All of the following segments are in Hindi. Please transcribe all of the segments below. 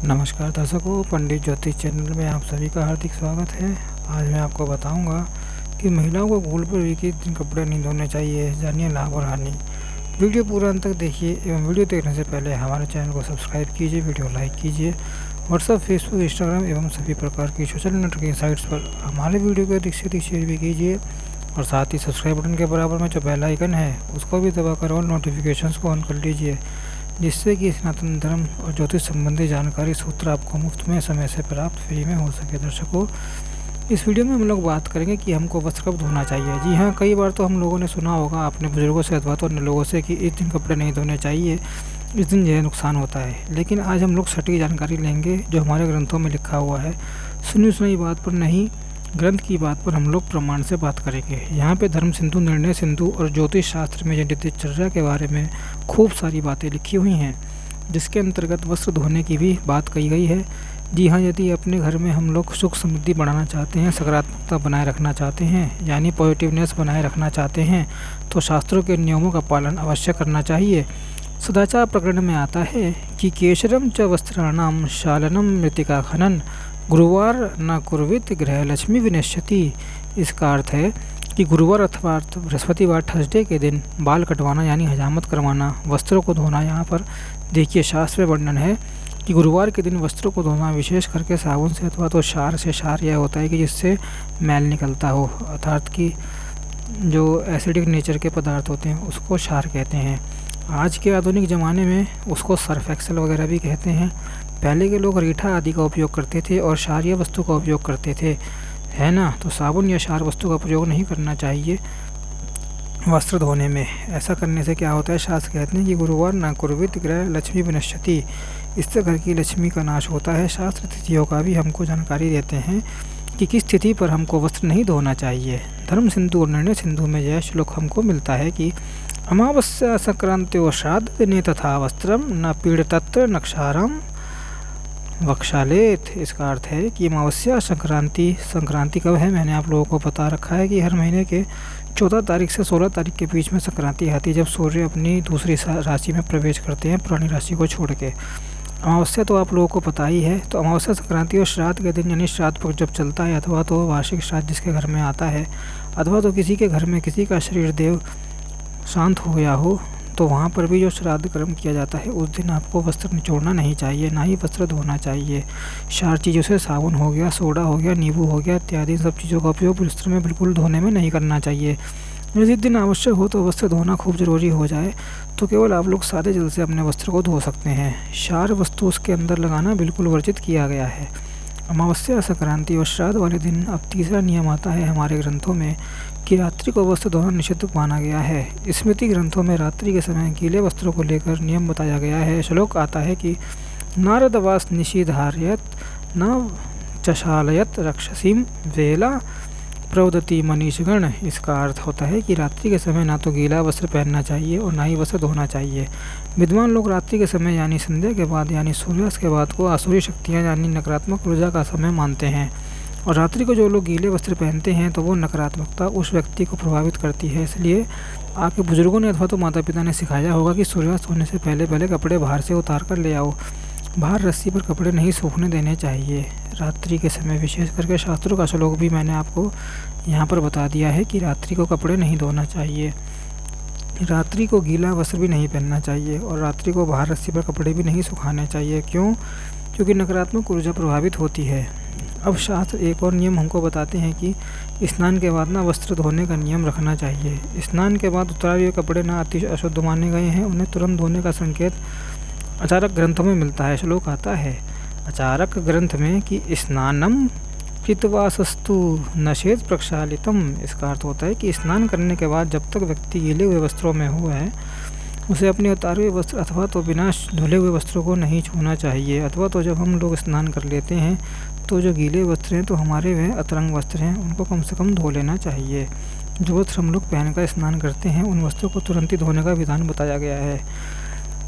नमस्कार दर्शकों, पंडित ज्योतिष चैनल में आप सभी का हार्दिक स्वागत है। आज मैं आपको बताऊंगा कि महिलाओं को घूल पर भी किस दिन कपड़े नहीं धोने चाहिए। जानिए लाभ और हानि। वीडियो पूरा अंत तक देखिए एवं वीडियो देखने से पहले हमारे चैनल को सब्सक्राइब कीजिए, वीडियो लाइक कीजिए। व्हाट्सअप, फेसबुक, इंस्टाग्राम एवं सभी प्रकार की सोशल नेटवर्किंग साइट्स पर हमारे वीडियो को अधिक से अधिक शेयर भी कीजिए और साथ ही सब्सक्राइब बटन के बराबर में जो बेल आइकन है उसको भी दबाकर और नोटिफिकेशंस को ऑन कर लीजिए, जिससे कि सनातन धर्म और ज्योतिष संबंधी जानकारी सूत्र आपको मुफ्त में समय से प्राप्त फ्री में हो सके। दर्शकों, इस वीडियो में हम लोग बात करेंगे कि हमको वस्त्र कब धोना चाहिए। जी हाँ, कई बार तो हम लोगों ने सुना होगा अपने बुजुर्गों से अथवा तो अन्य लोगों से कि इस दिन कपड़े नहीं धोने चाहिए, इस दिन यह नुकसान होता है। लेकिन आज हम लोग सटीक जानकारी लेंगे जो हमारे ग्रंथों में लिखा हुआ है। सुनी सुनाई बात पर नहीं, ग्रंथ की बात पर हम लोग प्रमाण से बात करेंगे। यहाँ पे धर्म सिंधु, निर्णय सिंधु और ज्योतिष शास्त्र में दिनचर्या के बारे में खूब सारी बातें लिखी हुई हैं, जिसके अंतर्गत वस्त्र धोने की भी बात कही गई है। जी हाँ, यदि अपने घर में हम लोग सुख समृद्धि बढ़ाना चाहते हैं, सकारात्मकता बनाए रखना चाहते हैं, यानी पॉजिटिवनेस बनाए रखना चाहते हैं, तो शास्त्रों के नियमों का पालन अवश्य करना चाहिए। सदाचार प्रकरण में आता है कि केशरम च वस्त्राणाम शालनम मृतिका खनन गुरुवार न कुर्वित गृह लक्ष्मी विनश्यति। इसका अर्थ है कि गुरुवार अथवा बृहस्पतिवार, थर्सडे के दिन बाल कटवाना यानी हजामत करवाना, वस्त्रों को धोना। यहाँ पर देखिए शास्त्र में वर्णन है कि गुरुवार के दिन वस्त्रों को धोना, विशेष करके साबुन से अथवा तो क्षार से। क्षार यह होता है कि जिससे मैल निकलता हो, अर्थात कि जो एसिडिक नेचर के पदार्थ होते हैं उसको क्षार कहते हैं। आज के आधुनिक ज़माने में उसको सर्फ एक्सेल वगैरह भी कहते हैं। पहले के लोग रीठा आदि का उपयोग करते थे और क्षारीय वस्तु का उपयोग करते थे, है ना। तो साबुन या क्षार वस्तु का प्रयोग नहीं करना चाहिए वस्त्र धोने में। ऐसा करने से क्या होता है, शास्त्र कहते हैं कि गुरुवार न कुर्वित गृह लक्ष्मी विनश्यति, इससे घर की लक्ष्मी का नाश होता है। शास्त्र तिथियों का भी हमको जानकारी देते हैं कि किस तिथि पर हमको वस्त्र नहीं धोना चाहिए। धर्म सिंधु और निर्णय सिंधु में यह श्लोक हमको मिलता है कि अमावस्या संक्रांति श्राद्ध दिने तथा वस्त्रम न पीड़तत्र नक्षारम वक्षालेत। इसका अर्थ है कि अमावस्या संक्रांति कब है, मैंने आप लोगों को बता रखा है कि हर महीने के 14 तारीख से 16 तारीख के बीच में संक्रांति आती है, जब सूर्य अपनी दूसरी राशि में प्रवेश करते हैं पुरानी राशि को छोड़ के। अमावस्या तो आप लोगों को पता ही है। तो अमावस्या, संक्रांति और श्राद्ध के दिन यानी श्राद्ध पक्ष जब चलता है, अथवा तो वार्षिक श्राद्ध जिसके घर में आता है, अथवा तो किसी के घर में किसी का शरीर देव शांत हो गया हो, तो वहाँ पर भी जो श्राद्ध कर्म किया जाता है उस दिन आपको वस्त्र निचोड़ना नहीं चाहिए, ना ही वस्त्र धोना चाहिए। चार चीज़ों से साबुन हो गया, सोडा हो गया, नींबू हो गया इत्यादि सब चीज़ों का उपयोग वस्त्र में बिल्कुल धोने में नहीं करना चाहिए। जिस दिन आवश्यक हो तो वस्त्र धोना खूब ज़रूरी हो जाए तो केवल आप लोग सादे जल से अपने वस्त्र को धो सकते हैं। क्षार वस्तु उसके अंदर लगाना बिल्कुल वर्जित किया गया है। अमावस्या, संक्रांति और श्राद्ध वाले दिन अब तीसरा नियम आता है हमारे ग्रंथों में कि रात्रि को वस्त्र धोना निषिद्ध माना गया है। स्मृति ग्रंथों में रात्रि के समय गीले वस्त्रों को लेकर नियम बताया गया है। श्लोक आता है कि नारदवास निषिधार्यत न चशालयत रक्षसीम वेला प्रवदति मनीषगण। इसका अर्थ होता है कि रात्रि के समय ना तो गीला वस्त्र पहनना चाहिए और ना ही वस्त्र धोना चाहिए। विद्वान लोग रात्रि के समय यानी संध्या के बाद यानी सूर्यास्त के बाद को आसुरी शक्तियाँ यानी नकारात्मक ऊर्जा का समय मानते हैं, और रात्रि को जो लोग गीले वस्त्र पहनते हैं तो वो नकारात्मकता उस व्यक्ति को प्रभावित करती है। इसलिए आपके बुजुर्गों ने अथवा तो माता पिता ने सिखाया होगा कि सूर्यास्त होने से पहले पहले कपड़े बाहर से उतार कर ले आओ। बाहर रस्सी पर कपड़े नहीं सूखने देने चाहिए रात्रि के समय। विशेष करके शास्त्रों का श्लोक भी मैंने आपको यहाँ पर बता दिया है कि रात्रि को कपड़े नहीं धोना चाहिए, रात्रि को गीला वस्त्र भी नहीं पहनना चाहिए और रात्रि को बाहर रस्सी पर कपड़े भी नहीं सुखाने चाहिए। क्यों? क्योंकि नकारात्मक ऊर्जा प्रभावित होती है। अब शास्त्र एक और नियम हमको बताते हैं कि स्नान के बाद ना वस्त्र धोने का नियम रखना चाहिए। स्नान के बाद उतारे हुए कपड़े ना अति अशुद्ध माने गए हैं, उन्हें तुरंत धोने का संकेत आचारक ग्रंथों में मिलता है। श्लोक आता है आचारक ग्रंथ में कि स्नानम कृतवासस्तु नशेत प्रक्षालितम। इसका अर्थ होता है कि स्नान करने के बाद जब तक व्यक्ति गीले हुए वस्त्रों में हुआ है उसे अपने उतारे हुए वस्त्र अथवा तो बिना धुले हुए वस्त्रों को नहीं छूना चाहिए। अथवा तो जब हम लोग स्नान कर लेते हैं तो जो गीले वस्त्र हैं तो हमारे वह अतरंग वस्त्र हैं, उनको कम से कम धो लेना चाहिए। जो वस्त्र हम लोग पहनकर स्नान करते हैं उन वस्त्रों को तुरंत ही धोने का विधान बताया गया है।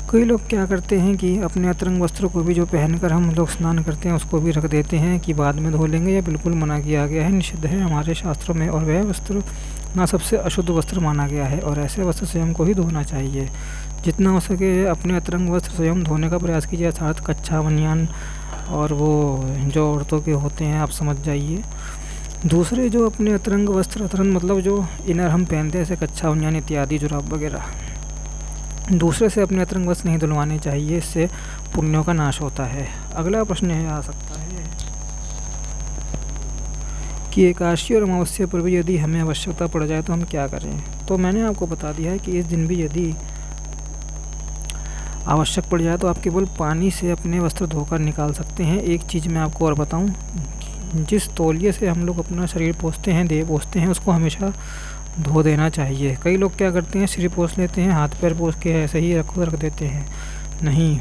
कई लोग क्या करते हैं कि अपने अतरंग वस्त्रों को भी जो पहनकर हम लोग स्नान करते हैं उसको भी रख देते हैं कि बाद में धो लेंगे। यह बिल्कुल मना किया गया है, निषिद्ध है हमारे शास्त्रों में, और वह वस्त्र ना सबसे अशुद्ध वस्त्र माना गया है और ऐसे वस्त्र से हमको ही धोना चाहिए। जितना हो सके अपने अतरंग वस्त्र स्वयं धोने का प्रयास कीजिए, अर्थात कच्छा, बनियान और वो जो औरतों के होते हैं, आप समझ जाइए। दूसरे जो अपने अतरंग वस्त्र, अतरंग मतलब जो इनर हम पहनते हैं, जैसे कच्छा, बनियान इत्यादि, जुराब वगैरह, दूसरे से अपने अतरंग वस्त्र नहीं धुलवाने चाहिए, इससे पुण्यों का नाश होता है। अगला प्रश्न यह आ सकता है कि एकादशी और अमावस्या पर भी यदि हमें आवश्यकता पड़ जाए तो हम क्या करें। तो मैंने आपको बता दिया है कि इस दिन भी यदि आवश्यक पड़ जाए तो आप केवल पानी से अपने वस्त्र धोकर निकाल सकते हैं। एक चीज़ मैं आपको और बताऊं, जिस तौलिए से हम लोग अपना शरीर पोंछते हैं, देह पोंछते हैं, उसको हमेशा धो देना चाहिए। कई लोग क्या करते हैं, सिर पोंछ लेते हैं, हाथ पैर पोंछ के ऐसे ही रख देते हैं। नहीं,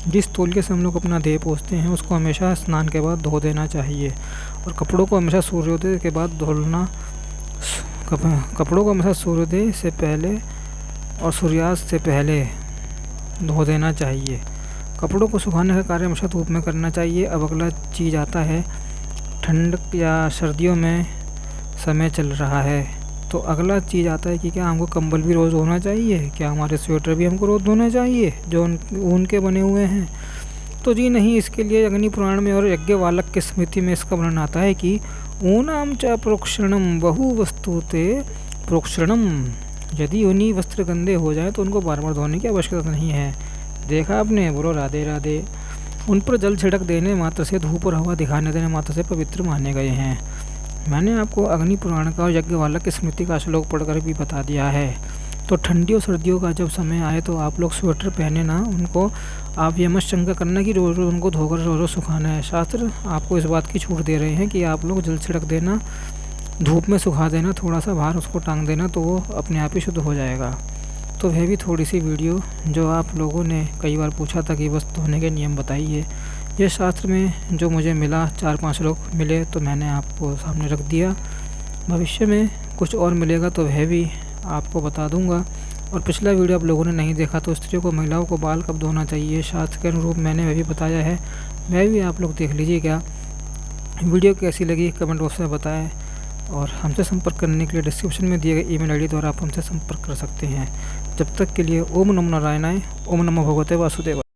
जिस तौलिए से हम लोग अपना देह पोंछते हैं उसको हमेशा स्नान के बाद धो देना चाहिए। और कपड़ों को हमेशा सूर्योदय के बाद धुलना, कपड़ों को हमेशा सूर्योदय से पहले और सूर्यास्त से पहले धो देना चाहिए। कपड़ों को सुखाने का कार्य हमेशा धूप में करना चाहिए। अब अगला चीज़ आता है, ठंड या सर्दियों में समय चल रहा है तो अगला चीज़ आता है कि क्या हमको कंबल भी रोज़ धोना चाहिए, क्या हमारे स्वेटर भी हमको रोज़ धोने चाहिए जो ऊन के बने हुए हैं। तो जी नहीं, इसके लिए अग्नि पुराण में और यज्ञवालक की स्मृति में इसका वर्णन आता है कि ऊनाम च प्रोक्षणम बहु वस्तुते प्रोक्षणम, यदि उन्हीं वस्त्र गंदे हो जाए तो उनको बार बार धोने की आवश्यकता नहीं है। देखा आपने, बोलो राधे राधे। उन पर जल छिड़क देने मात्र से, धूप और हवा दिखाने देने मात्र से पवित्र माने गए हैं। मैंने आपको अग्नि पुराण का और यज्ञवालक की स्मृति का श्लोक पढ़कर भी बता दिया है। तो ठंडी और सर्दियों का जब समय आए तो आप लोग स्वेटर पहने ना, उनको आप ये मत शंका करना कि रोज़ रोज़ उनको धोकर रोज़ रोज़ सुखाना है। शास्त्र आपको इस बात की छूट दे रहे हैं कि आप लोग जल छिड़क देना, धूप में सुखा देना, थोड़ा सा बाहर उसको टांग देना, तो वो अपने आप ही शुद्ध हो जाएगा। तो वह भी थोड़ी सी वीडियो जो आप लोगों ने कई बार पूछा था कि वस्त्र धोने के नियम बताइए, ये शास्त्र में जो मुझे मिला, 4-5 लोग मिले तो मैंने आपको सामने रख दिया। भविष्य में कुछ और मिलेगा तो वह भी आपको बता दूंगा। और पिछला वीडियो आप लोगों ने नहीं देखा तो स्त्रियों को, महिलाओं को बाल कब धोना चाहिए शास्त्र के अनुरूप मैंने वह भी बताया है, वह भी आप लोग देख लीजिएगा। वीडियो कैसी लगी कमेंट बॉक्स में बताएं और हमसे संपर्क करने के लिए डिस्क्रिप्शन में दिए गए ईमेल आईडी द्वारा आप हमसे संपर्क कर सकते हैं। जब तक के लिए ओम नमो नारायणाय, ओम नमो भगवते वासुदेवाय।